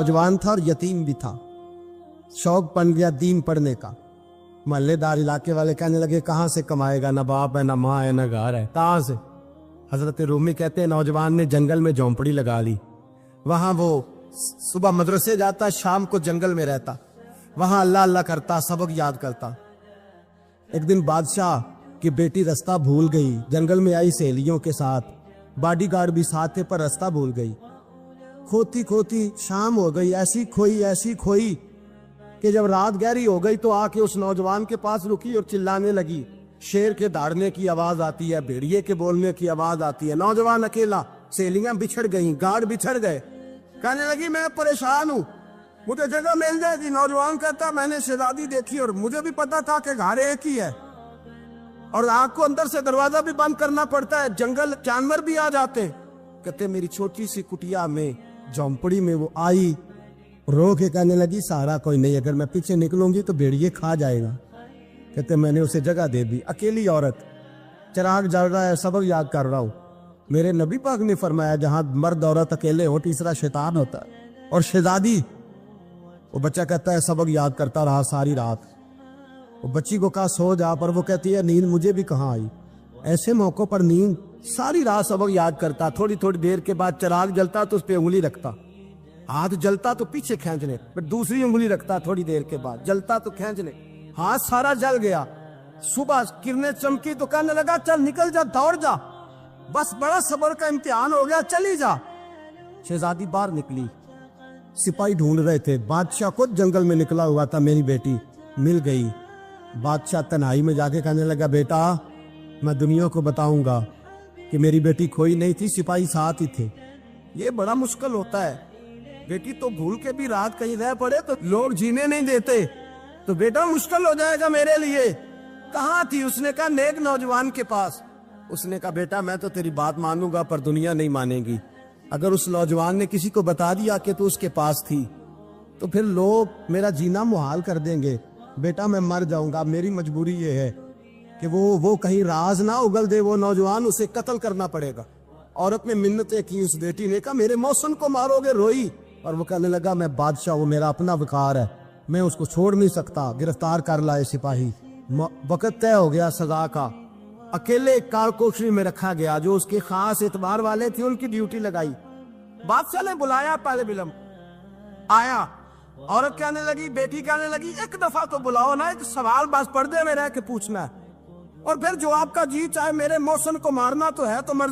नौजवान था और यतीम भी था। शौक बन गया दीन पढ़ने का। मोहल्लेदार इलाके वाले कहने लगे कहाँ से कमाएगा, ना बाप है ना माँ है ना घर है, कहाँ से। हजरत रूमी कहते हैं नौजवान ने जंगल में झोंपड़ी लगा ली। वहां वो सुबह मदरसे जाता, शाम को जंगल में रहता, वहां अल्लाह अल्लाह करता, सबक याद करता। एक दिन बादशाह की बेटी रास्ता भूल गई, जंगल में आई सहेलियों के साथ, बॉडीगार्ड भी साथ थे, पर रास्ता भूल गई। खोती खोती शाम हो गई, ऐसी खोई कि जब रात गहरी हो गई तो आके उस नौजवान के पास रुकी और चिल्लाने लगी। शेर के दहाड़ने की आवाज आती है, भेड़िए के बोलने की आवाज आती है। नौजवान अकेला, सहेलियां बिछड़ गई, गार्ड बिछड़ गए। कहने लगी मैं परेशान हूँ, मुझे जगह मिल जाएगी। नौजवान कहता मैंने शहजादी देखी और मुझे भी पता था कि घर एक ही है और आग को अंदर से दरवाजा भी बंद करना पड़ता है, जंगल जानवर भी आ जाते। कहते मेरी छोटी सी कुटिया में, झोंपड़ी में वो आई, रो के कहने लगी सहारा कोई नहीं, अगर मैं पीछे निकलूंगी तो भेड़िए खा जाएगा। कहते मैंने उसे जगह दे दी। अकेली औरत, चिराग जल रहा है, सबक याद कर रहा हूँ। मेरे नबी पाक ने फरमाया जहां मर्द औरत अकेले हो तीसरा शैतान होता है। और शहजादी, वो बच्चा कहता है सबक याद करता रहा सारी रात। वो बच्ची को कहा सो जा, पर वो कहती है नींद मुझे भी कहाँ आई। ऐसे मौकों पर नींद, सारी रात सबक याद करता, थोड़ी थोड़ी देर के बाद चिराग जलता तो उस पर उंगली रखता, हाथ जलता तो पीछे खींचने, फिर दूसरी उंगली रखता, थोड़ी देर के बाद जलता तो खींचने, हाथ सारा जल गया। सुबह किरणें चमकी तो कहने लगा चल निकल जा, दौड़ जा, बस बड़ा सब्र का इम्तिहान हो गया, चली जा। शहजादी बाहर निकली, सिपाही ढूंढ रहे थे। बादशाह खुद जंगल में निकला हुआ था, मेरी बेटी मिल गई। बादशाह तन्हाई में जाके कहने लगा बेटा मैं दुनिया को बताऊंगा कि मेरी बेटी खोई नहीं थी, सिपाही साथ ही थे। ये बड़ा मुश्किल होता है, बेटी तो भूल के भी रात कहीं रह पड़े तो लोग जीने नहीं देते, तो बेटा मुश्किल हो जाएगा मेरे लिए। कहाँ थी? उसने कहा नेक नौजवान के पास। उसने कहा बेटा मैं तो तेरी बात मानूंगा पर दुनिया नहीं मानेगी। अगर उस नौजवान ने किसी को बता दिया कि तू उसके पास थी तो फिर लोग मेरा जीना मुहाल कर देंगे। बेटा मैं मर जाऊंगा, मेरी मजबूरी ये है कि वो कहीं राज ना उगल दे वो नौजवान, उसे कत्ल करना पड़ेगा। औरत ने मिन्नतें की, उस बेटी ने कहा मेरे मौसम को मारोगे, रोई। और वो कहने लगा मैं बादशाह, वो मेरा अपना वकार है, मैं उसको छोड़ नहीं सकता। गिरफ्तार कर लाए सिपाही। वक्त तय हो गया सजा का। अकेले कारकोशरी में रखा गया, जो उसके खास एतबार वाले थे उनकी ड्यूटी लगाई। बादशाह ने बुलाया, पहले बिलम आया। औरत कहने लगी, बेटी कहने लगी एक दफा तो बुलाओ ना, एक सवाल बस पर्दे में रह के पूछना है, और फिर जो आपका जी चाहे मेरे मौसम को मारना तो है तो मर्जी